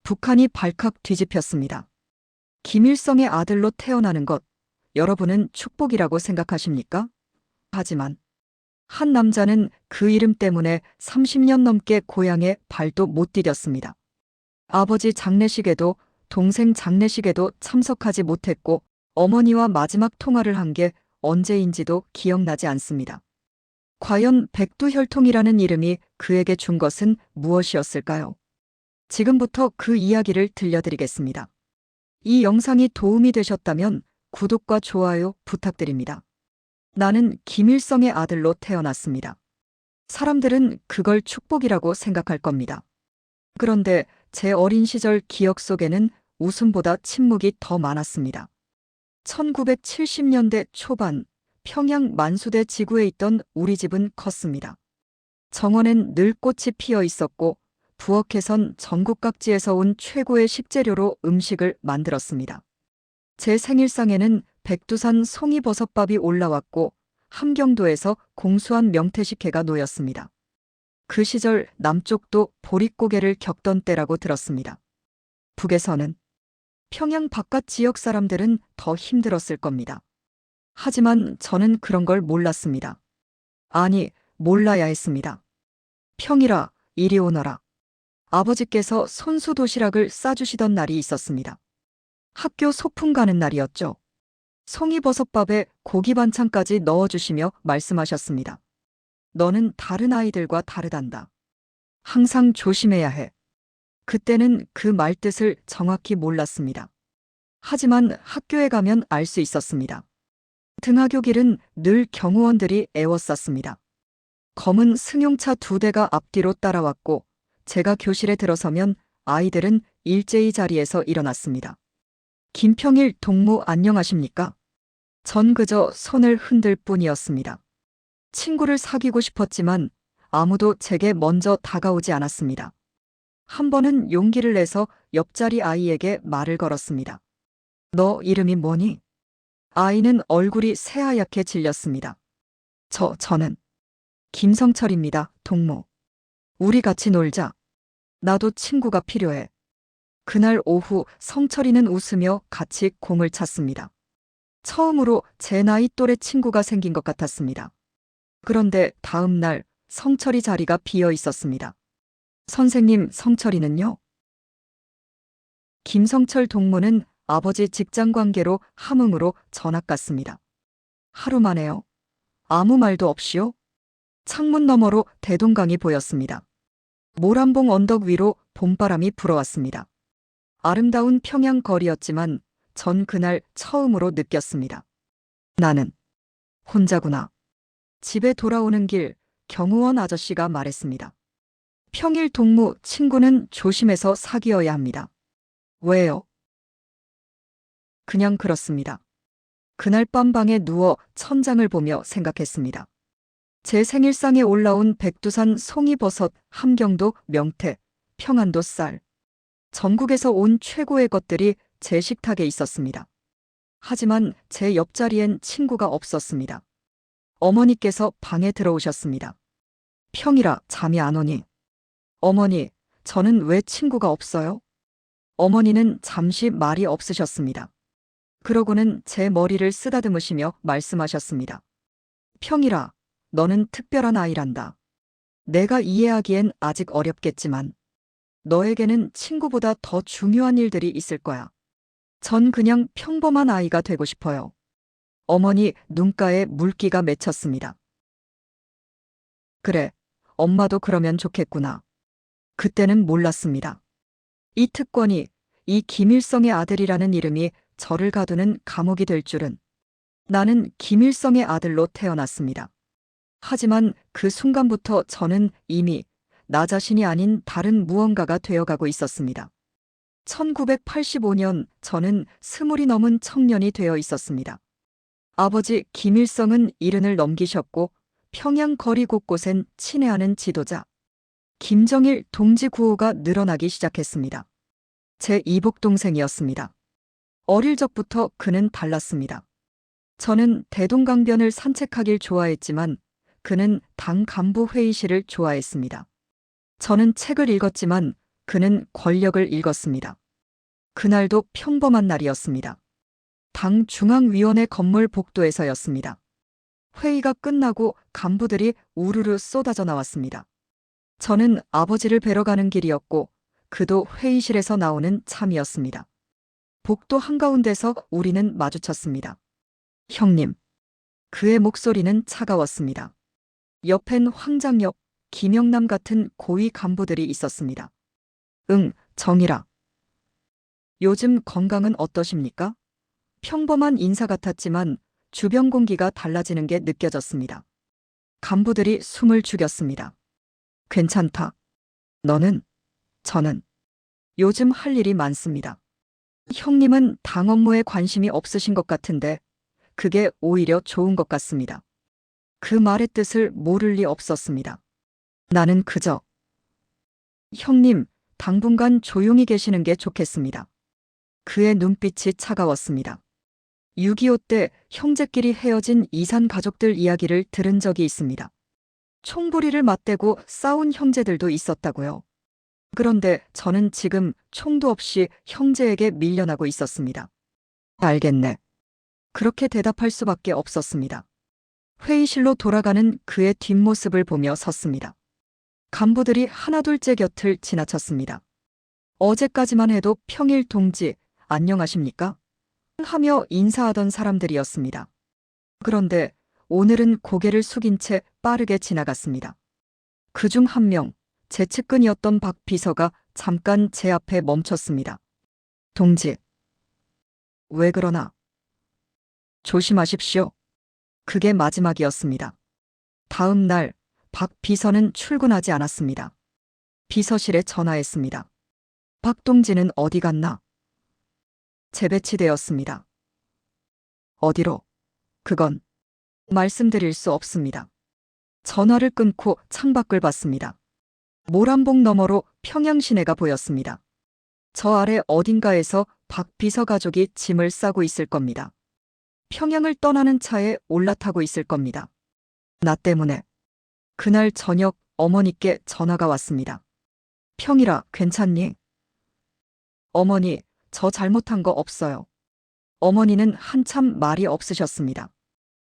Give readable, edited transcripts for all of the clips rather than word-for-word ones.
북한이 발칵 뒤집혔습니다. 김일성의 아들로 태어나는 것, 여러분은 축복이라고 생각하십니까? 하지만 한 남자는 그 이름 때문에 30년 넘게 고향에 발도 못 디뎠습니다. 아버지 장례식에도 동생 장례식에도 참석하지 못했고 어머니와 마지막 통화를 한 게 언제인지도 기억나지 않습니다. 과연 백두혈통이라는 이름이 그에게 준 것은 무엇이었을까요? 지금부터 그 이야기를 들려드리겠습니다. 이 영상이 도움이 되셨다면 구독과 좋아요 부탁드립니다. 나는 김일성의 아들로 태어났습니다. 사람들은 그걸 축복이라고 생각할 겁니다. 그런데 제 어린 시절 기억 속에는 웃음보다 침묵이 더 많았습니다. 1970년대 초반 평양 만수대 지구에 있던 우리 집은 컸습니다. 정원엔 늘 꽃이 피어 있었고 부엌에선 전국 각지에서 온 최고의 식재료로 음식을 만들었습니다. 제 생일상에는 백두산 송이버섯밥이 올라왔고 함경도에서 공수한 명태식혜가 놓였습니다. 그 시절 남쪽도 보릿고개를 겪던 때라고 들었습니다. 북에서는 평양 바깥 지역 사람들은 더 힘들었을 겁니다. 하지만 저는 그런 걸 몰랐습니다. 아니, 몰라야 했습니다. 평일아, 이리 오너라. 아버지께서 손수 도시락을 싸주시던 날이 있었습니다. 학교 소풍 가는 날이었죠. 송이버섯밥에 고기 반찬까지 넣어주시며 말씀하셨습니다. 너는 다른 아이들과 다르단다. 항상 조심해야 해. 그때는 그 말뜻을 정확히 몰랐습니다. 하지만 학교에 가면 알 수 있었습니다. 등하교 길은 늘 경호원들이 에워쌌습니다. 검은 승용차 2대가 앞뒤로 따라왔고 제가 교실에 들어서면 아이들은 일제히 자리에서 일어났습니다. 김평일 동무 안녕하십니까? 전 그저 손을 흔들 뿐이었습니다. 친구를 사귀고 싶었지만 아무도 제게 먼저 다가오지 않았습니다. 한 번은 용기를 내서 옆자리 아이에게 말을 걸었습니다. 너 이름이 뭐니? 아이는 얼굴이 새하얗게 질렸습니다. 저는 김성철입니다, 동무. 우리 같이 놀자. 나도 친구가 필요해. 그날 오후 성철이는 웃으며 같이 공을 찼습니다. 처음으로 제 나이 또래 친구가 생긴 것 같았습니다. 그런데 다음 날 성철이 자리가 비어 있었습니다. 선생님, 성철이는요? 김성철 동무는 아버지 직장 관계로 함흥으로 전학 갔습니다. 하루 만에요. 아무 말도 없이요? 창문 너머로 대동강이 보였습니다. 모란봉 언덕 위로 봄바람이 불어왔습니다. 아름다운 평양 거리였지만 전 그날 처음으로 느꼈습니다. 나는 혼자구나. 집에 돌아오는 길 경호원 아저씨가 말했습니다. 평일 동무 친구는 조심해서 사귀어야 합니다. 왜요? 그냥 그렇습니다. 그날 밤 방에 누워 천장을 보며 생각했습니다. 제 생일상에 올라온 백두산 송이버섯, 함경도 명태, 평안도 쌀. 전국에서 온 최고의 것들이 제 식탁에 있었습니다. 하지만 제 옆자리엔 친구가 없었습니다. 어머니께서 방에 들어오셨습니다. 평일아, 잠이 안 오니? 어머니, 저는 왜 친구가 없어요? 어머니는 잠시 말이 없으셨습니다. 그러고는 제 머리를 쓰다듬으시며 말씀하셨습니다. 평일아, 너는 특별한 아이란다. 내가 이해하기엔 아직 어렵겠지만 너에게는 친구보다 더 중요한 일들이 있을 거야. 전 그냥 평범한 아이가 되고 싶어요. 어머니 눈가에 물기가 맺혔습니다. 그래, 엄마도 그러면 좋겠구나. 그때는 몰랐습니다. 이 특권이, 이 김일성의 아들이라는 이름이 저를 가두는 감옥이 될 줄은. 나는 김일성의 아들로 태어났습니다. 하지만 그 순간부터 저는 이미 나 자신이 아닌 다른 무언가가 되어가고 있었습니다. 1985년 저는 20이 넘은 청년이 되어 있었습니다. 아버지 김일성은 70을 넘기셨고 평양 거리 곳곳엔 친애하는 지도자 김정일 동지 구호가 늘어나기 시작했습니다. 제 이복 동생이었습니다. 어릴 적부터 그는 달랐습니다. 저는 대동강변을 산책하길 좋아했지만 그는 당 간부 회의실을 좋아했습니다. 저는 책을 읽었지만 그는 권력을 읽었습니다. 그날도 평범한 날이었습니다. 당 중앙위원회 건물 복도에서였습니다. 회의가 끝나고 간부들이 우르르 쏟아져 나왔습니다. 저는 아버지를 뵈러 가는 길이었고 그도 회의실에서 나오는 참이었습니다. 복도 한가운데서 우리는 마주쳤습니다. 형님. 그의 목소리는 차가웠습니다. 옆엔 황장엽, 김영남 같은 고위 간부들이 있었습니다. 응, 정이라. 요즘 건강은 어떠십니까? 평범한 인사 같았지만 주변 공기가 달라지는 게 느껴졌습니다. 간부들이 숨을 죽였습니다. 괜찮다. 너는? 저는. 요즘 할 일이 많습니다. 형님은 당 업무에 관심이 없으신 것 같은데 그게 오히려 좋은 것 같습니다. 그 말의 뜻을 모를 리 없었습니다. 나는 그저 형님, 당분간 조용히 계시는 게 좋겠습니다. 그의 눈빛이 차가웠습니다. 6.25 때 형제끼리 헤어진 이산 가족들 이야기를 들은 적이 있습니다. 총부리를 맞대고 싸운 형제들도 있었다고요. 그런데 저는 지금 총도 없이 형제에게 밀려나고 있었습니다. 알겠네. 그렇게 대답할 수밖에 없었습니다. 회의실로 돌아가는 그의 뒷모습을 보며 섰습니다. 간부들이 하나둘째 곁을 지나쳤습니다. 어제까지만 해도 평일 동지, 안녕하십니까? 하며 인사하던 사람들이었습니다. 그런데 오늘은 고개를 숙인 채 빠르게 지나갔습니다. 그중 한 명, 제 측근이었던 박 비서가 잠깐 제 앞에 멈췄습니다. 동지. 왜 그러나? 조심하십시오. 그게 마지막이었습니다. 다음 날 박 비서는 출근하지 않았습니다. 비서실에 전화했습니다. 박 동지는 어디 갔나? 재배치되었습니다. 어디로? 그건 말씀드릴 수 없습니다. 전화를 끊고 창밖을 봤습니다. 모란봉 너머로 평양 시내가 보였습니다. 저 아래 어딘가에서 박 비서 가족이 짐을 싸고 있을 겁니다. 평양을 떠나는 차에 올라타고 있을 겁니다. 나 때문에. 그날 저녁 어머니께 전화가 왔습니다. 평일아, 괜찮니? 어머니, 저 잘못한 거 없어요. 어머니는 한참 말이 없으셨습니다.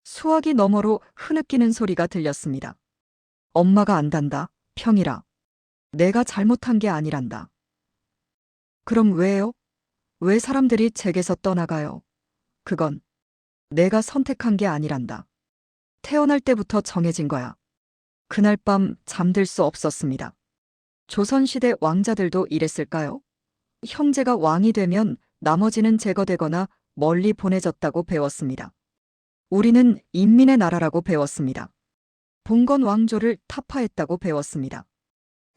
수화기 너머로 흐느끼는 소리가 들렸습니다. 엄마가 안단다, 평일아. 내가 잘못한 게 아니란다. 그럼 왜요? 왜 사람들이 제게서 떠나가요? 그건 내가 선택한 게 아니란다. 태어날 때부터 정해진 거야. 그날 밤 잠들 수 없었습니다. 조선시대 왕자들도 이랬을까요? 형제가 왕이 되면 나머지는 제거되거나 멀리 보내졌다고 배웠습니다. 우리는 인민의 나라라고 배웠습니다. 봉건 왕조를 타파했다고 배웠습니다.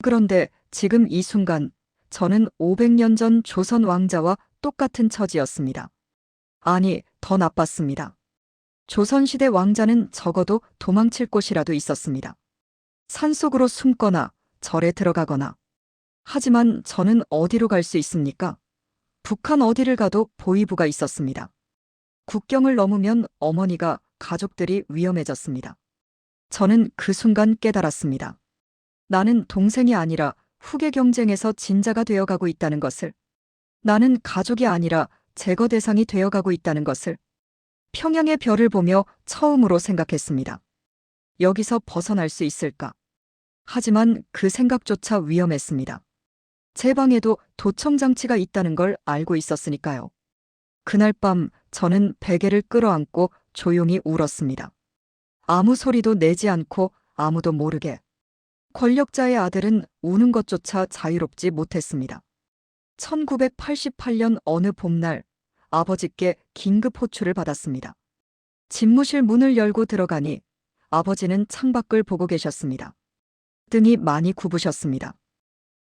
그런데 지금 이 순간 저는 500년 전 조선 왕자와 똑같은 처지였습니다. 아니, 더 나빴습니다. 조선시대 왕자는 적어도 도망칠 곳이라도 있었습니다. 산속으로 숨거나 절에 들어가거나. 하지만 저는 어디로 갈 수 있습니까? 북한 어디를 가도 보위부가 있었습니다. 국경을 넘으면 어머니가, 가족들이 위험해졌습니다. 저는 그 순간 깨달았습니다. 나는 동생이 아니라 후계 경쟁에서 진자가 되어가고 있다는 것을. 나는 가족이 아니라 제거 대상이 되어가고 있다는 것을. 평양의 별을 보며 처음으로 생각했습니다. 여기서 벗어날 수 있을까? 하지만 그 생각조차 위험했습니다. 제 방에도 도청장치가 있다는 걸 알고 있었으니까요. 그날 밤 저는 베개를 끌어안고 조용히 울었습니다. 아무 소리도 내지 않고 아무도 모르게. 권력자의 아들은 우는 것조차 자유롭지 못했습니다. 1988년 어느 봄날 아버지께 긴급 호출을 받았습니다. 집무실 문을 열고 들어가니 아버지는 창밖을 보고 계셨습니다. 등이 많이 굽으셨습니다.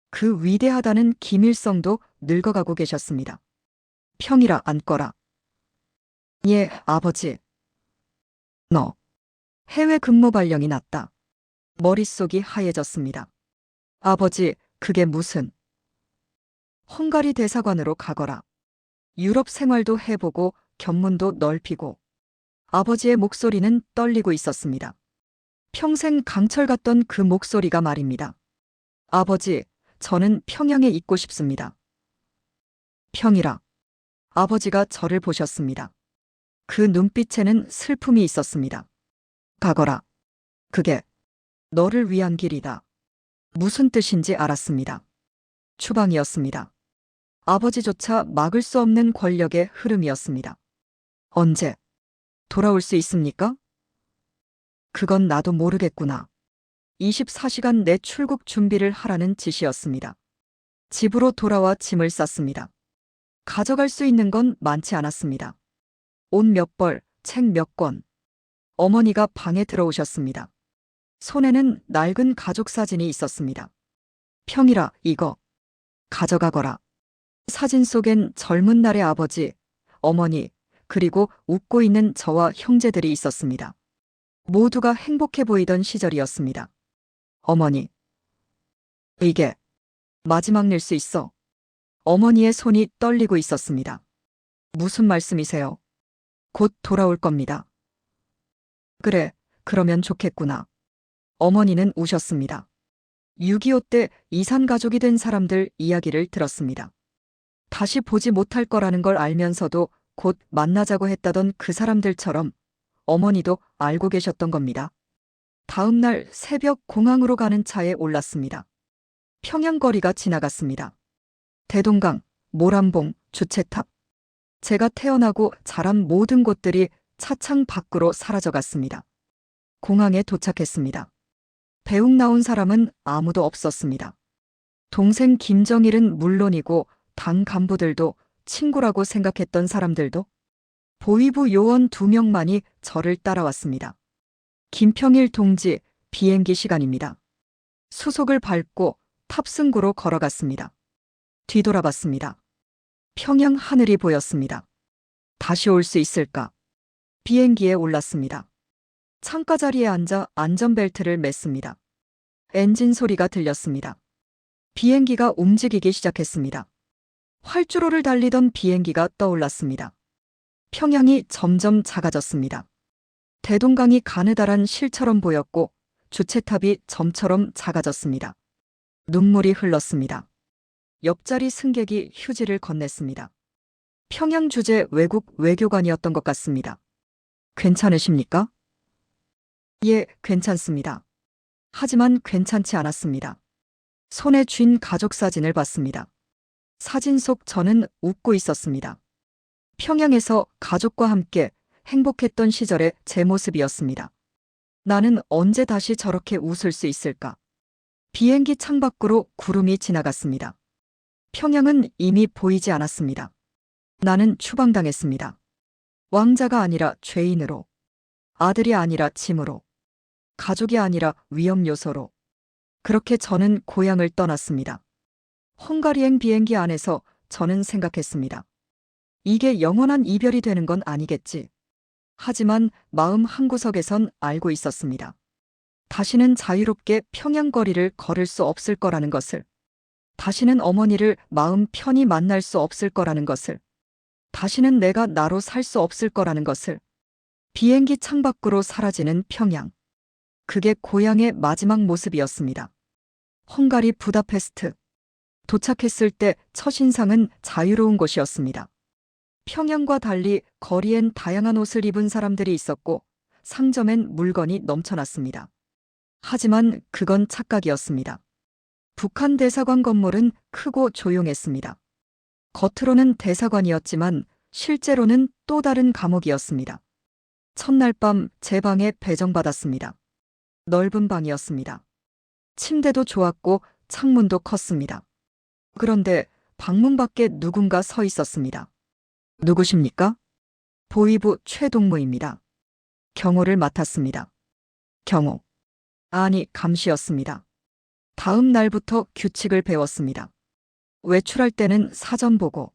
그 위대하다는 김일성도 늙어가고 계셨습니다. 평일아, 앉거라. 예, 아버지. 너. 해외 근무 발령이 났다. 머릿속이 하얘졌습니다. 아버지, 그게 무슨. 헝가리 대사관으로 가거라. 유럽 생활도 해보고 견문도 넓히고. 아버지의 목소리는 떨리고 있었습니다. 평생 강철 같던 그 목소리가 말입니다. 아버지, 저는 평양에 있고 싶습니다. 평일아. 아버지가 저를 보셨습니다. 그 눈빛에는 슬픔이 있었습니다. 가거라. 그게 너를 위한 길이다. 무슨 뜻인지 알았습니다. 추방이었습니다. 아버지조차 막을 수 없는 권력의 흐름이었습니다. 언제 돌아올 수 있습니까? 그건 나도 모르겠구나. 24시간 내 출국 준비를 하라는 지시였습니다. 집으로 돌아와 짐을 쌌습니다. 가져갈 수 있는 건 많지 않았습니다. 옷 몇 벌, 책 몇 권. 어머니가 방에 들어오셨습니다. 손에는 낡은 가족 사진이 있었습니다. 평일아, 이거 가져가거라. 사진 속엔 젊은 날의 아버지, 어머니, 그리고 웃고 있는 저와 형제들이 있었습니다. 모두가 행복해 보이던 시절이었습니다. 어머니. 이게 마지막 낼 수 있어. 어머니의 손이 떨리고 있었습니다. 무슨 말씀이세요? 곧 돌아올 겁니다. 그래, 그러면 좋겠구나. 어머니는 우셨습니다. 6.25 때 이산 가족이 된 사람들 이야기를 들었습니다. 다시 보지 못할 거라는 걸 알면서도 곧 만나자고 했다던 그 사람들처럼 어머니도 알고 계셨던 겁니다. 다음 날 새벽 공항으로 가는 차에 올랐습니다. 평양거리가 지나갔습니다. 대동강, 모란봉, 주체탑. 제가 태어나고 자란 모든 곳들이 차창 밖으로 사라져갔습니다. 공항에 도착했습니다. 배웅 나온 사람은 아무도 없었습니다. 동생 김정일은 물론이고 당 간부들도 친구라고 생각했던 사람들도 보위부 요원 2명만이 저를 따라왔습니다. 김평일 동지, 비행기 시간입니다. 수속을 밟고 탑승구로 걸어갔습니다. 뒤돌아봤습니다. 평양 하늘이 보였습니다. 다시 올 수 있을까? 비행기에 올랐습니다. 창가 자리에 앉아 안전벨트를 맸습니다. 엔진 소리가 들렸습니다. 비행기가 움직이기 시작했습니다. 활주로를 달리던 비행기가 떠올랐습니다. 평양이 점점 작아졌습니다. 대동강이 가느다란 실처럼 보였고 주체탑이 점처럼 작아졌습니다. 눈물이 흘렀습니다. 옆자리 승객이 휴지를 건넸습니다. 평양 주재 외국 외교관이었던 것 같습니다. 괜찮으십니까? 예, 괜찮습니다. 하지만 괜찮지 않았습니다. 손에 쥔 가족 사진을 봤습니다. 사진 속 저는 웃고 있었습니다. 평양에서 가족과 함께 행복했던 시절의 제 모습이었습니다. 나는 언제 다시 저렇게 웃을 수 있을까? 비행기 창밖으로 구름이 지나갔습니다. 평양은 이미 보이지 않았습니다. 나는 추방당했습니다. 왕자가 아니라 죄인으로, 아들이 아니라 짐으로, 가족이 아니라 위험 요소로. 그렇게 저는 고향을 떠났습니다. 헝가리행 비행기 안에서 저는 생각했습니다. 이게 영원한 이별이 되는 건 아니겠지. 하지만 마음 한구석에선 알고 있었습니다. 다시는 자유롭게 평양 거리를 걸을 수 없을 거라는 것을. 다시는 어머니를 마음 편히 만날 수 없을 거라는 것을. 다시는 내가 나로 살 수 없을 거라는 것을. 비행기 창밖으로 사라지는 평양. 그게 고향의 마지막 모습이었습니다. 헝가리 부다페스트. 도착했을 때 첫인상은 자유로운 곳이었습니다. 평양과 달리 거리엔 다양한 옷을 입은 사람들이 있었고 상점엔 물건이 넘쳐났습니다. 하지만 그건 착각이었습니다. 북한 대사관 건물은 크고 조용했습니다. 겉으로는 대사관이었지만 실제로는 또 다른 감옥이었습니다. 첫날 밤 제 방에 배정받았습니다. 넓은 방이었습니다. 침대도 좋았고 창문도 컸습니다. 그런데 방문 밖에 누군가 서 있었습니다. 누구십니까? 보위부 최동무입니다. 경호를 맡았습니다. 경호. 아니, 감시였습니다. 다음 날부터 규칙을 배웠습니다. 외출할 때는 사전 보고,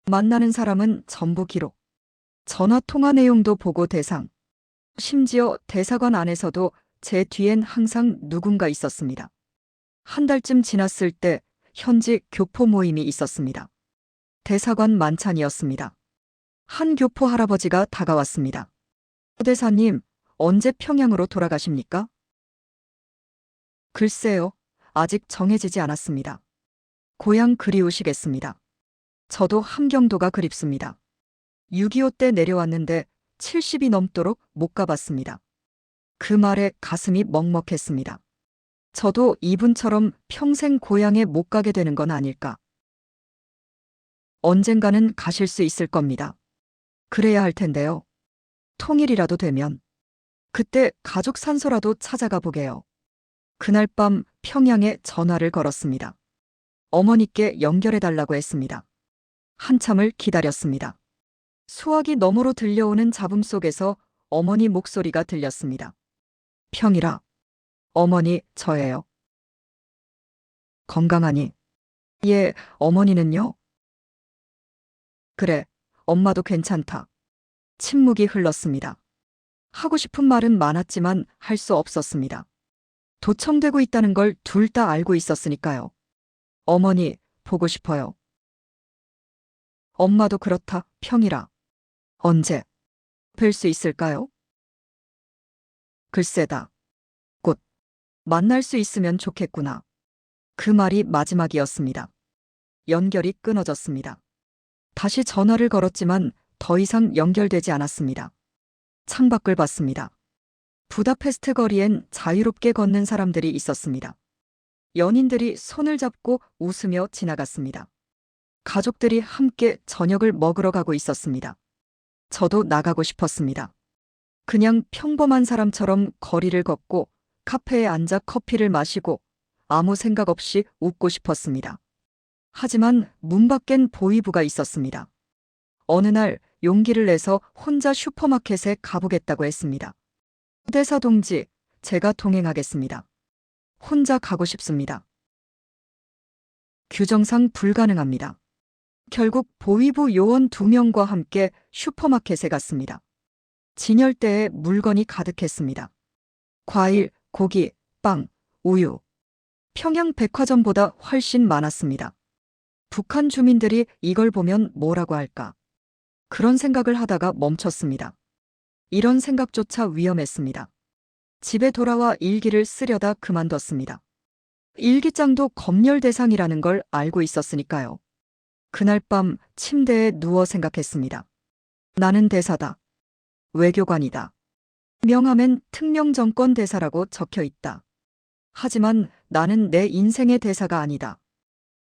만나는 사람은 전부 기록, 전화 통화 내용도 보고 대상, 심지어 대사관 안에서도 제 뒤엔 항상 누군가 있었습니다. 한 달쯤 지났을 때 현직 교포 모임이 있었습니다. 대사관 만찬이었습니다. 한 교포 할아버지가 다가왔습니다. 대사님, 언제 평양으로 돌아가십니까? 글쎄요, 아직 정해지지 않았습니다. 고향 그리우시겠습니다. 저도 함경도가 그립습니다. 6.25 때 내려왔는데 70이 넘도록 못 가봤습니다. 그 말에 가슴이 먹먹했습니다. 저도 이분처럼 평생 고향에 못 가게 되는 건 아닐까. 언젠가는 가실 수 있을 겁니다. 그래야 할 텐데요. 통일이라도 되면 그때 가족 산소라도 찾아가 보게요. 그날 밤 평양에 전화를 걸었습니다. 어머니께 연결해달라고 했습니다. 한참을 기다렸습니다. 수화기 너머로 들려오는 잡음 속에서 어머니 목소리가 들렸습니다. 평일아, 어머니 저예요. 건강하니? 예, 어머니는요? 그래, 엄마도 괜찮다. 침묵이 흘렀습니다. 하고 싶은 말은 많았지만 할 수 없었습니다. 도청되고 있다는 걸 둘 다 알고 있었으니까요. 어머니, 보고 싶어요. 엄마도 그렇다, 평일아. 언제 뵐 수 있을까요? 글쎄다. 곧 만날 수 있으면 좋겠구나. 그 말이 마지막이었습니다. 연결이 끊어졌습니다. 다시 전화를 걸었지만 더 이상 연결되지 않았습니다. 창밖을 봤습니다. 부다페스트 거리엔 자유롭게 걷는 사람들이 있었습니다. 연인들이 손을 잡고 웃으며 지나갔습니다. 가족들이 함께 저녁을 먹으러 가고 있었습니다. 저도 나가고 싶었습니다. 그냥 평범한 사람처럼 거리를 걷고 카페에 앉아 커피를 마시고 아무 생각 없이 웃고 싶었습니다. 하지만 문 밖엔 보이부가 있었습니다. 어느 날 용기를 내서 혼자 슈퍼마켓에 가보겠다고 했습니다. 대사 동지, 제가 동행하겠습니다. 혼자 가고 싶습니다. 규정상 불가능합니다. 결국 보위부 요원 2명과 함께 슈퍼마켓에 갔습니다. 진열대에 물건이 가득했습니다. 과일, 고기, 빵, 우유. 평양 백화점보다 훨씬 많았습니다. 북한 주민들이 이걸 보면 뭐라고 할까? 그런 생각을 하다가 멈췄습니다. 이런 생각조차 위험했습니다. 집에 돌아와 일기를 쓰려다 그만뒀습니다. 일기장도 검열 대상이라는 걸 알고 있었으니까요. 그날 밤 침대에 누워 생각했습니다. 나는 대사다. 외교관이다. 명함엔 특명정권 대사라고 적혀 있다. 하지만 나는 내 인생의 대사가 아니다.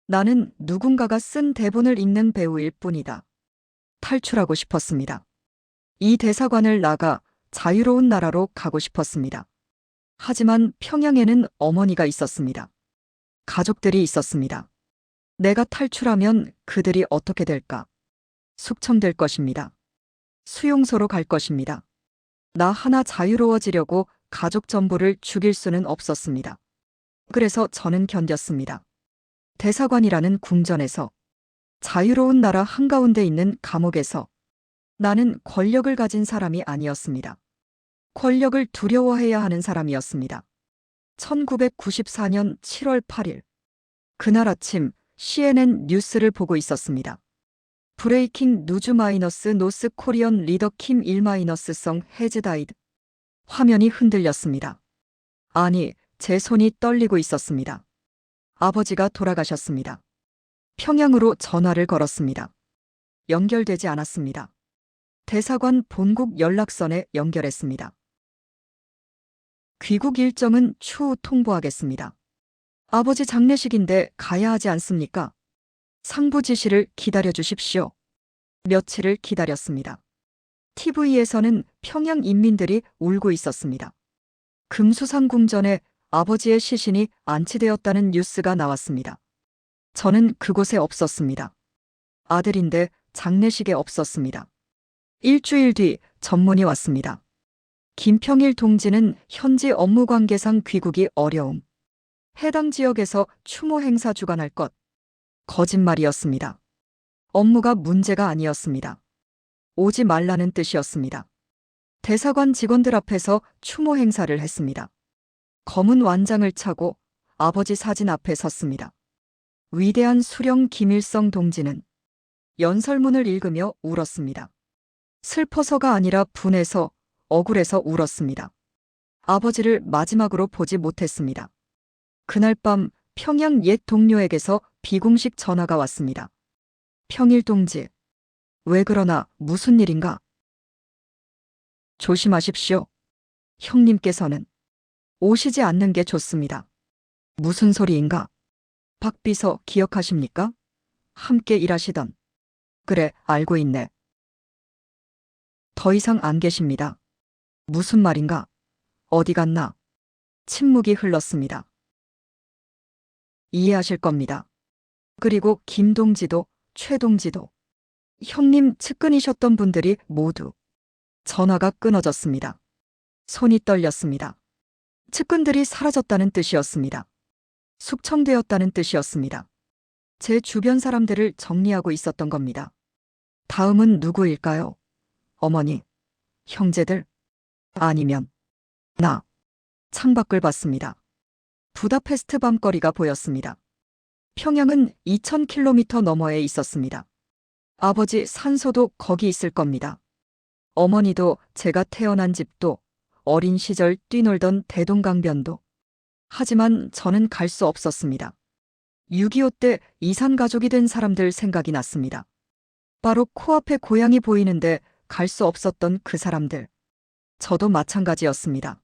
나는 누군가가 쓴 대본을 읽는 배우일 뿐이다. 탈출하고 싶었습니다. 이 대사관을 나가 자유로운 나라로 가고 싶었습니다. 하지만 평양에는 어머니가 있었습니다. 가족들이 있었습니다. 내가 탈출하면 그들이 어떻게 될까? 숙청될 것입니다. 수용소로 갈 것입니다. 나 하나 자유로워지려고 가족 전부를 죽일 수는 없었습니다. 그래서 저는 견뎠습니다. 대사관이라는 궁전에서, 자유로운 나라 한가운데 있는 감옥에서 나는 권력을 가진 사람이 아니었습니다. 권력을 두려워해야 하는 사람이었습니다. 1994년 7월 8일. 그날 아침 CNN 뉴스를 보고 있었습니다. 브레이킹 누즈 마이너스 노스 코리언 리더 킴 1-성 해즈 다이드. 화면이 흔들렸습니다. 아니, 제 손이 떨리고 있었습니다. 아버지가 돌아가셨습니다. 평양으로 전화를 걸었습니다. 연결되지 않았습니다. 대사관 본국 연락선에 연결했습니다. 귀국 일정은 추후 통보하겠습니다. 아버지 장례식인데 가야 하지 않습니까? 상부 지시를 기다려 주십시오. 며칠을 기다렸습니다. TV에서는 평양 인민들이 울고 있었습니다. 금수산 궁전에 아버지의 시신이 안치되었다는 뉴스가 나왔습니다. 저는 그곳에 없었습니다. 아들인데 장례식에 없었습니다. 일주일 뒤 전문이 왔습니다. 김평일 동지는 현지 업무 관계상 귀국이 어려움. 해당 지역에서 추모 행사 주관할 것. 거짓말이었습니다. 업무가 문제가 아니었습니다. 오지 말라는 뜻이었습니다. 대사관 직원들 앞에서 추모 행사를 했습니다. 검은 완장을 차고 아버지 사진 앞에 섰습니다. 위대한 수령 김일성 동지는 연설문을 읽으며 울었습니다. 슬퍼서가 아니라 분해서, 억울해서 울었습니다. 아버지를 마지막으로 보지 못했습니다. 그날 밤 평양 옛 동료에게서 비공식 전화가 왔습니다. 평일 동지. 왜 그러나 무슨 일인가? 조심하십시오. 형님께서는 오시지 않는 게 좋습니다. 무슨 소리인가? 박 비서 기억하십니까? 함께 일하시던. 그래, 알고 있네. 더 이상 안 계십니다. 무슨 말인가? 어디 갔나? 침묵이 흘렀습니다. 이해하실 겁니다. 그리고 김동지도, 최동지도, 형님 측근이셨던 분들이 모두. 전화가 끊어졌습니다. 손이 떨렸습니다. 측근들이 사라졌다는 뜻이었습니다. 숙청되었다는 뜻이었습니다. 제 주변 사람들을 정리하고 있었던 겁니다. 다음은 누구일까요? 어머니, 형제들, 아니면 나. 창밖을 봤습니다. 부다페스트 밤거리가 보였습니다. 평양은 2000km 너머에 있었습니다. 아버지 산소도 거기 있을 겁니다. 어머니도 제가 태어난 집도 어린 시절 뛰놀던 대동강변도. 하지만 저는 갈 수 없었습니다. 6.25 때 이산 가족이 된 사람들 생각이 났습니다. 바로 코앞에 고향이 보이는데 갈 수 없었던 그 사람들. 저도 마찬가지였습니다.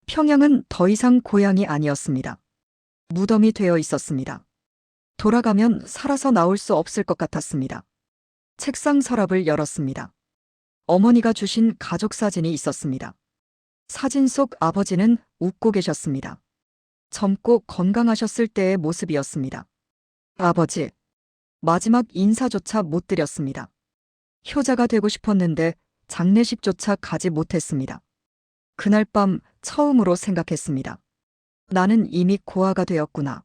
평양은 더 이상 고향이 아니었습니다. 무덤이 되어 있었습니다. 돌아가면 살아서 나올 수 없을 것 같았습니다. 책상 서랍을 열었습니다. 어머니가 주신 가족 사진이 있었습니다. 사진 속 아버지는 웃고 계셨습니다. 젊고 건강하셨을 때의 모습이었습니다. 아버지, 마지막 인사조차 못 드렸습니다. 효자가 되고 싶었는데 장례식조차 가지 못했습니다. 그날 밤 처음으로 생각했습니다. 나는 이미 고아가 되었구나.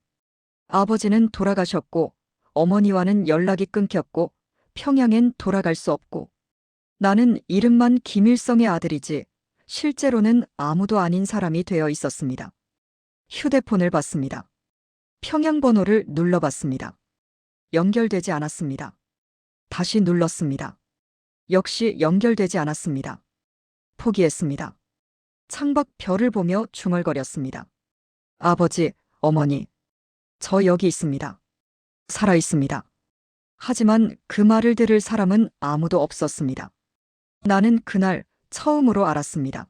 아버지는 돌아가셨고 어머니와는 연락이 끊겼고 평양엔 돌아갈 수 없고 나는 이름만 김일성의 아들이지 실제로는 아무도 아닌 사람이 되어 있었습니다. 휴대폰을 봤습니다. 평양 번호를 눌러봤습니다. 연결되지 않았습니다. 다시 눌렀습니다. 역시 연결되지 않았습니다. 포기했습니다. 창밖 별을 보며 중얼거렸습니다. 아버지, 어머니, 저 여기 있습니다. 살아 있습니다. 하지만 그 말을 들을 사람은 아무도 없었습니다. 나는 그날 처음으로 알았습니다.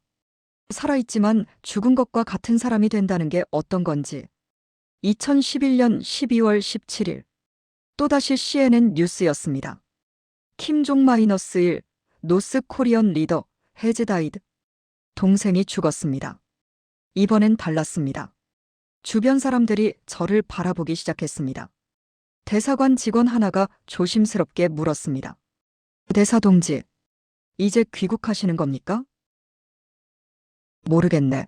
살아있지만 죽은 것과 같은 사람이 된다는 게 어떤 건지. 2011년 12월 17일. 또다시 CNN 뉴스였습니다. 김종-1 노스 코리언 리더 해즈 다이드. 동생이 죽었습니다. 이번엔 달랐습니다. 주변 사람들이 저를 바라보기 시작했습니다. 대사관 직원 하나가 조심스럽게 물었습니다. 대사 동지, 이제 귀국하시는 겁니까? 모르겠네.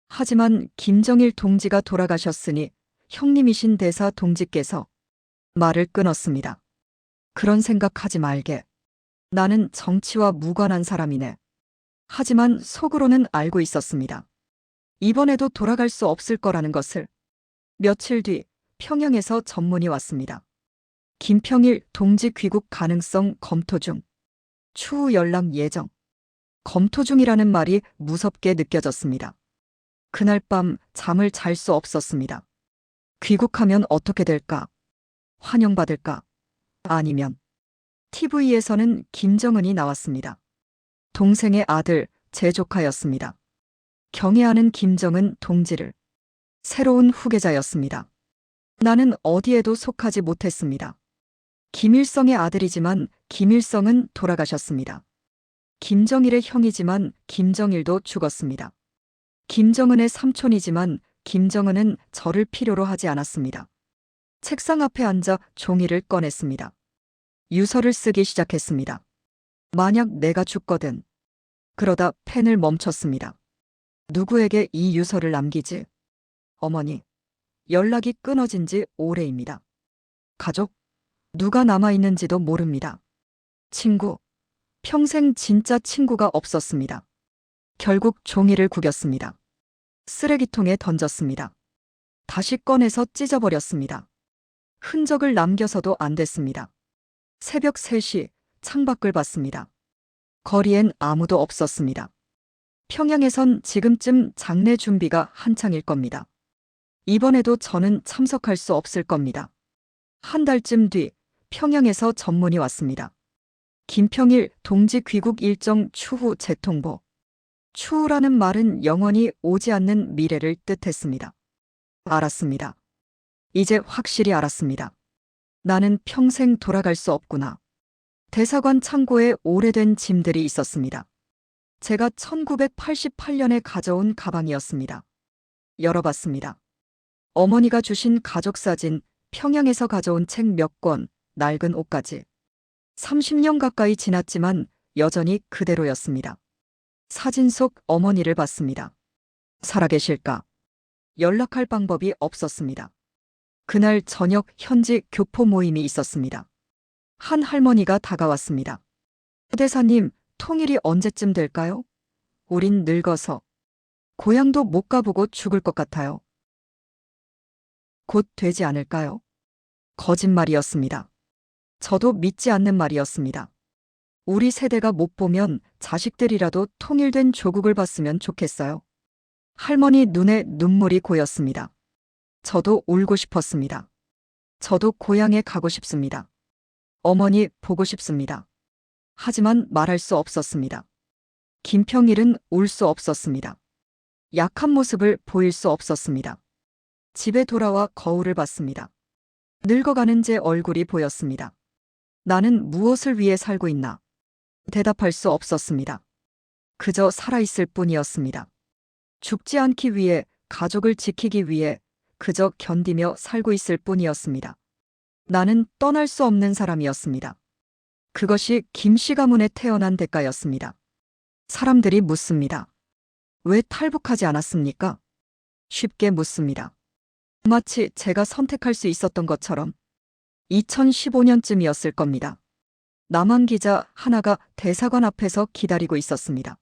하지만 김정일 동지가 돌아가셨으니 형님이신 대사 동지께서 말을 끊었습니다. 그런 생각하지 말게. 나는 정치와 무관한 사람이네. 하지만 속으로는 알고 있었습니다. 이번에도 돌아갈 수 없을 거라는 것을. 며칠 뒤 평양에서 전문이 왔습니다. 김평일 동지 귀국 가능성 검토 중. 추후 연락 예정. 검토 중이라는 말이 무섭게 느껴졌습니다. 그날 밤 잠을 잘 수 없었습니다. 귀국하면 어떻게 될까? 환영받을까? 아니면 TV에서는 김정은이 나왔습니다. 동생의 아들, 제 조카였습니다. 경애하는 김정은 동지를. 새로운 후계자였습니다. 나는 어디에도 속하지 못했습니다. 김일성의 아들이지만 김일성은 돌아가셨습니다. 김정일의 형이지만 김정일도 죽었습니다. 김정은의 삼촌이지만 김정은은 저를 필요로 하지 않았습니다. 책상 앞에 앉아 종이를 꺼냈습니다. 유서를 쓰기 시작했습니다. 만약 내가 죽거든. 그러다 펜을 멈췄습니다. 누구에게 이 유서를 남기지? 어머니, 연락이 끊어진 지 오래입니다. 가족? 누가 남아있는지도 모릅니다. 친구? 평생 진짜 친구가 없었습니다. 결국 종이를 구겼습니다. 쓰레기통에 던졌습니다. 다시 꺼내서 찢어버렸습니다. 흔적을 남겨서도 안 됐습니다. 새벽 3시 창밖을 봤습니다. 거리엔 아무도 없었습니다. 평양에선 지금쯤 장례 준비가 한창일 겁니다. 이번에도 저는 참석할 수 없을 겁니다. 한 달쯤 뒤 평양에서 전문이 왔습니다. 김평일 동지 귀국 일정 추후 재통보. 추후라는 말은 영원히 오지 않는 미래를 뜻했습니다. 알았습니다. 이제 확실히 알았습니다. 나는 평생 돌아갈 수 없구나. 대사관 창고에 오래된 짐들이 있었습니다. 제가 1988년에 가져온 가방이었습니다. 열어봤습니다. 어머니가 주신 가족사진, 평양에서 가져온 책 몇 권, 낡은 옷까지. 30년 가까이 지났지만 여전히 그대로였습니다. 사진 속 어머니를 봤습니다. 살아계실까? 연락할 방법이 없었습니다. 그날 저녁 현지 교포 모임이 있었습니다. 한 할머니가 다가왔습니다. 대사님, 통일이 언제쯤 될까요? 우린 늙어서 고향도 못 가보고 죽을 것 같아요. 곧 되지 않을까요? 거짓말이었습니다. 저도 믿지 않는 말이었습니다. 우리 세대가 못 보면 자식들이라도 통일된 조국을 봤으면 좋겠어요. 할머니 눈에 눈물이 고였습니다. 저도 울고 싶었습니다. 저도 고향에 가고 싶습니다. 어머니 보고 싶습니다. 하지만 말할 수 없었습니다. 김평일은 울 수 없었습니다. 약한 모습을 보일 수 없었습니다. 집에 돌아와 거울을 봤습니다. 늙어가는 제 얼굴이 보였습니다. 나는 무엇을 위해 살고 있나? 대답할 수 없었습니다. 그저 살아있을 뿐이었습니다. 죽지 않기 위해, 가족을 지키기 위해 그저 견디며 살고 있을 뿐이었습니다. 나는 떠날 수 없는 사람이었습니다. 그것이 김씨 가문에 태어난 대가였습니다. 사람들이 묻습니다. 왜 탈북하지 않았습니까? 쉽게 묻습니다. 마치 제가 선택할 수 있었던 것처럼 2015년쯤이었을 겁니다. 남한 기자 하나가 대사관 앞에서 기다리고 있었습니다.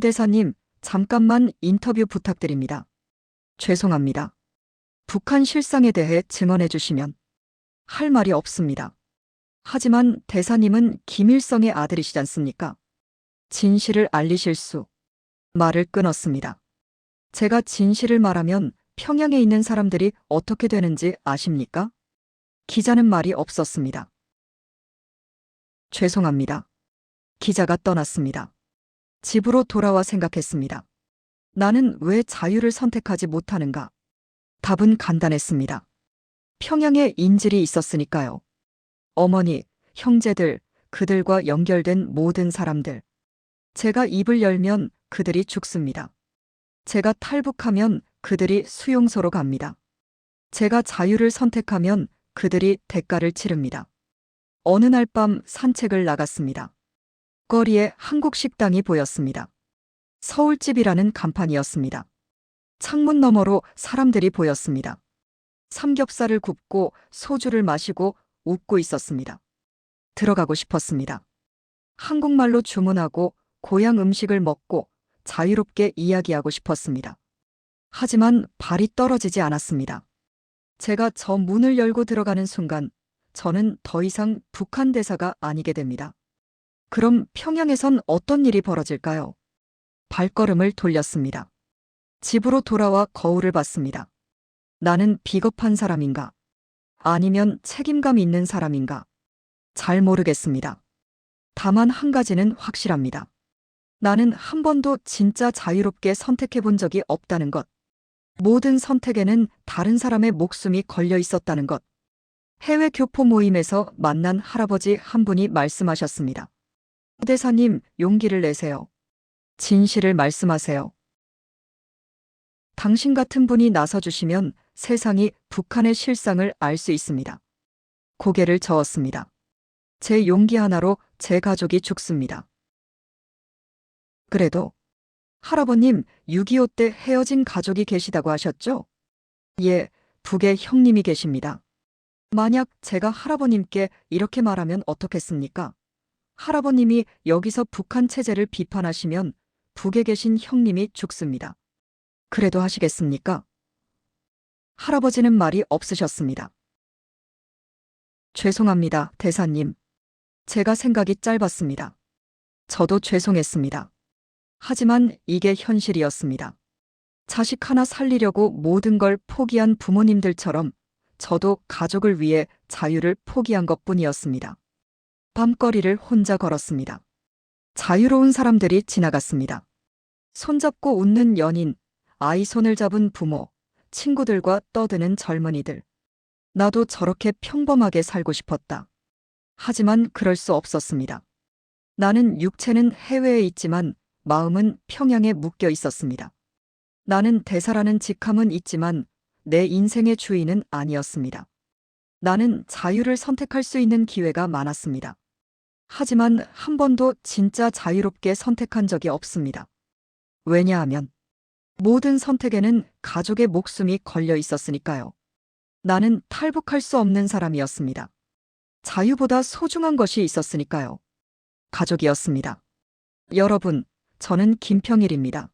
대사님, 잠깐만 인터뷰 부탁드립니다. 죄송합니다. 북한 실상에 대해 증언해 주시면. 할 말이 없습니다. 하지만 대사님은 김일성의 아들이시지 않습니까? 진실을 알리실 수. 말을 끊었습니다. 제가 진실을 말하면 평양에 있는 사람들이 어떻게 되는지 아십니까? 기자는 말이 없었습니다. 죄송합니다. 기자가 떠났습니다. 집으로 돌아와 생각했습니다. 나는 왜 자유를 선택하지 못하는가? 답은 간단했습니다. 평양에 인질이 있었으니까요. 어머니, 형제들, 그들과 연결된 모든 사람들. 제가 입을 열면 그들이 죽습니다. 제가 탈북하면 그들이 수용소로 갑니다. 제가 자유를 선택하면 그들이 대가를 치릅니다. 어느 날 밤 산책을 나갔습니다. 거리에 한국 식당이 보였습니다. 서울집이라는 간판이었습니다. 창문 너머로 사람들이 보였습니다. 삼겹살을 굽고 소주를 마시고 웃고 있었습니다. 들어가고 싶었습니다. 한국말로 주문하고 고향 음식을 먹고 자유롭게 이야기하고 싶었습니다. 하지만 발이 떨어지지 않았습니다. 제가 저 문을 열고 들어가는 순간 저는 더 이상 북한 대사가 아니게 됩니다. 그럼 평양에선 어떤 일이 벌어질까요? 발걸음을 돌렸습니다. 집으로 돌아와 거울을 봤습니다. 나는 비겁한 사람인가? 아니면 책임감 있는 사람인가? 잘 모르겠습니다. 다만 한 가지는 확실합니다. 나는 한 번도 진짜 자유롭게 선택해 본 적이 없다는 것. 모든 선택에는 다른 사람의 목숨이 걸려 있었다는 것. 해외 교포 모임에서 만난 할아버지 한 분이 말씀하셨습니다. 대사님, 용기를 내세요. 진실을 말씀하세요. 당신 같은 분이 나서주시면 세상이 북한의 실상을 알 수 있습니다. 고개를 저었습니다. 제 용기 하나로 제 가족이 죽습니다. 그래도 할아버님 6.25 때 헤어진 가족이 계시다고 하셨죠? 예, 북에 형님이 계십니다. 만약 제가 할아버님께 이렇게 말하면 어떻겠습니까? 할아버님이 여기서 북한 체제를 비판하시면 북에 계신 형님이 죽습니다. 그래도 하시겠습니까? 할아버지는 말이 없으셨습니다. 죄송합니다, 대사님. 제가 생각이 짧았습니다. 저도 죄송했습니다. 하지만 이게 현실이었습니다. 자식 하나 살리려고 모든 걸 포기한 부모님들처럼 저도 가족을 위해 자유를 포기한 것뿐이었습니다. 밤거리를 혼자 걸었습니다. 자유로운 사람들이 지나갔습니다. 손잡고 웃는 연인, 아이 손을 잡은 부모, 친구들과 떠드는 젊은이들. 나도 저렇게 평범하게 살고 싶었다. 하지만 그럴 수 없었습니다. 나는 육체는 해외에 있지만 마음은 평양에 묶여 있었습니다. 나는 대사라는 직함은 있지만 내 인생의 주인은 아니었습니다. 나는 자유를 선택할 수 있는 기회가 많았습니다. 하지만 한 번도 진짜 자유롭게 선택한 적이 없습니다. 왜냐하면 모든 선택에는 가족의 목숨이 걸려 있었으니까요. 나는 탈북할 수 없는 사람이었습니다. 자유보다 소중한 것이 있었으니까요. 가족이었습니다. 여러분, 저는 김평일입니다.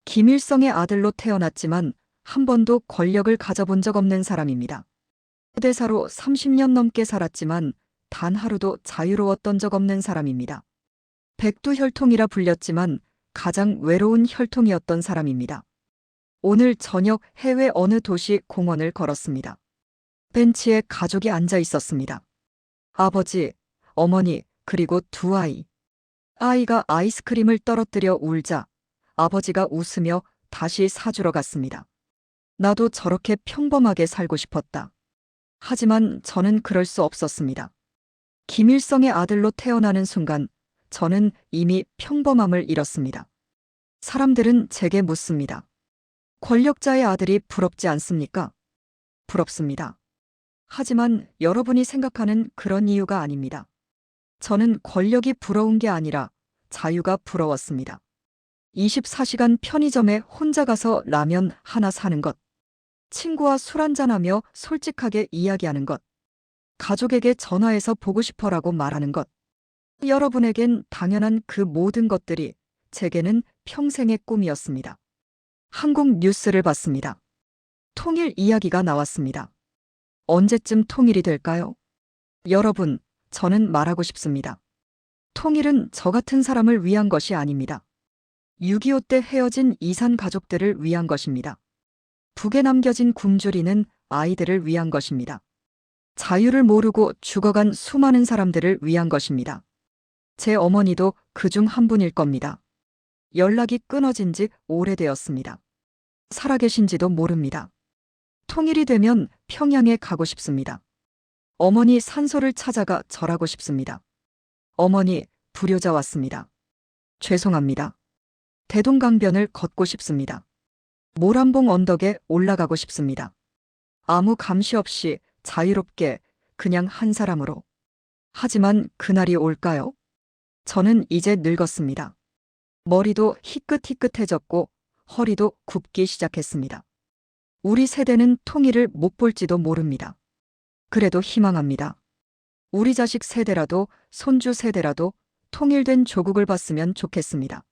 김일성의 아들로 태어났지만 한 번도 권력을 가져본 적 없는 사람입니다. 대사로 30년 넘게 살았지만 단 하루도 자유로웠던 적 없는 사람입니다. 백두혈통이라 불렸지만 가장 외로운 혈통이었던 사람입니다. 오늘 저녁 해외 어느 도시 공원을 걸었습니다. 벤치에 가족이 앉아 있었습니다. 아버지, 어머니, 그리고 두 아이. 아이가 아이스크림을 떨어뜨려 울자 아버지가 웃으며 다시 사주러 갔습니다. 나도 저렇게 평범하게 살고 싶었다. 하지만 저는 그럴 수 없었습니다. 김일성의 아들로 태어나는 순간 저는 이미 평범함을 잃었습니다. 사람들은 제게 묻습니다. 권력자의 아들이 부럽지 않습니까? 부럽습니다. 하지만 여러분이 생각하는 그런 이유가 아닙니다. 저는 권력이 부러운 게 아니라 자유가 부러웠습니다. 24시간 편의점에 혼자 가서 라면 하나 사는 것. 친구와 술 한잔하며 솔직하게 이야기하는 것. 가족에게 전화해서 보고 싶어라고 말하는 것. 여러분에겐 당연한 그 모든 것들이 제게는 평생의 꿈이었습니다. 한국 뉴스를 봤습니다. 통일 이야기가 나왔습니다. 언제쯤 통일이 될까요? 여러분, 저는 말하고 싶습니다. 통일은 저 같은 사람을 위한 것이 아닙니다. 6.25 때 헤어진 이산 가족들을 위한 것입니다. 북에 남겨진 굶주리는 아이들을 위한 것입니다. 자유를 모르고 죽어간 수많은 사람들을 위한 것입니다. 제 어머니도 그중 한 분일 겁니다. 연락이 끊어진 지 오래되었습니다. 살아계신지도 모릅니다. 통일이 되면 평양에 가고 싶습니다. 어머니 산소를 찾아가 절하고 싶습니다. 어머니, 불효자 왔습니다. 죄송합니다. 대동강변을 걷고 싶습니다. 모란봉 언덕에 올라가고 싶습니다. 아무 감시 없이 자유롭게 그냥 한 사람으로. 하지만 그날이 올까요? 저는 이제 늙었습니다. 머리도 희끗희끗해졌고 허리도 굽기 시작했습니다. 우리 세대는 통일을 못 볼지도 모릅니다. 그래도 희망합니다. 우리 자식 세대라도 손주 세대라도 통일된 조국을 봤으면 좋겠습니다.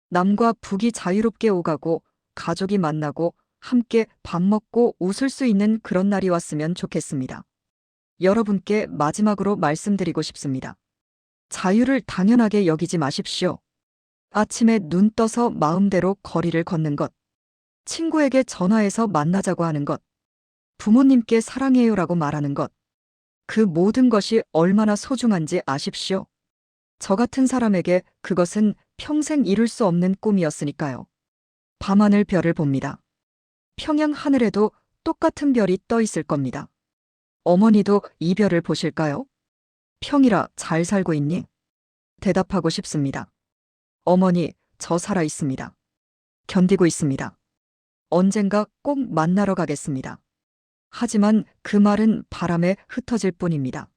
남과 북이 자유롭게 오가고 가족이 만나고 함께 밥 먹고 웃을 수 있는 그런 날이 왔으면 좋겠습니다. 여러분께 마지막으로 말씀드리고 싶습니다. 자유를 당연하게 여기지 마십시오. 아침에 눈 떠서 마음대로 거리를 걷는 것, 친구에게 전화해서 만나자고 하는 것, 부모님께 사랑해요라고 말하는 것, 그 모든 것이 얼마나 소중한지 아십시오. 저 같은 사람에게 그것은 평생 이룰 수 없는 꿈이었으니까요. 밤하늘 별을 봅니다. 평양 하늘에도 똑같은 별이 떠 있을 겁니다. 어머니도 이 별을 보실까요? 평일아, 잘 살고 있니? 대답하고 싶습니다. 어머니, 저 살아 있습니다. 견디고 있습니다. 언젠가 꼭 만나러 가겠습니다. 하지만 그 말은 바람에 흩어질 뿐입니다.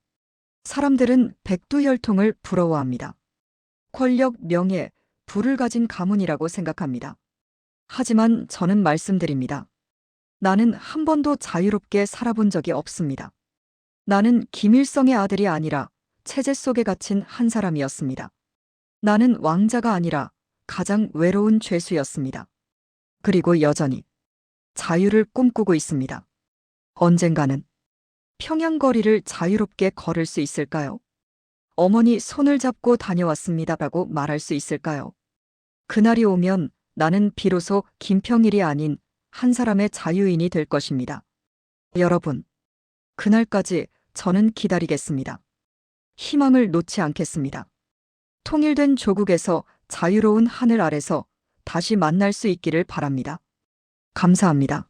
사람들은 백두혈통을 부러워합니다. 권력, 명예, 부를 가진 가문이라고 생각합니다. 하지만 저는 말씀드립니다. 나는 한 번도 자유롭게 살아본 적이 없습니다. 나는 김일성의 아들이 아니라 체제 속에 갇힌 한 사람이었습니다. 나는 왕자가 아니라 가장 외로운 죄수였습니다. 그리고 여전히 자유를 꿈꾸고 있습니다. 언젠가는 평양 거리를 자유롭게 걸을 수 있을까요? 어머니 손을 잡고 다녀왔습니다라고 말할 수 있을까요? 그날이 오면 나는 비로소 김평일이 아닌 한 사람의 자유인이 될 것입니다. 여러분, 그날까지 저는 기다리겠습니다. 희망을 놓지 않겠습니다. 통일된 조국에서 자유로운 하늘 아래서 다시 만날 수 있기를 바랍니다. 감사합니다.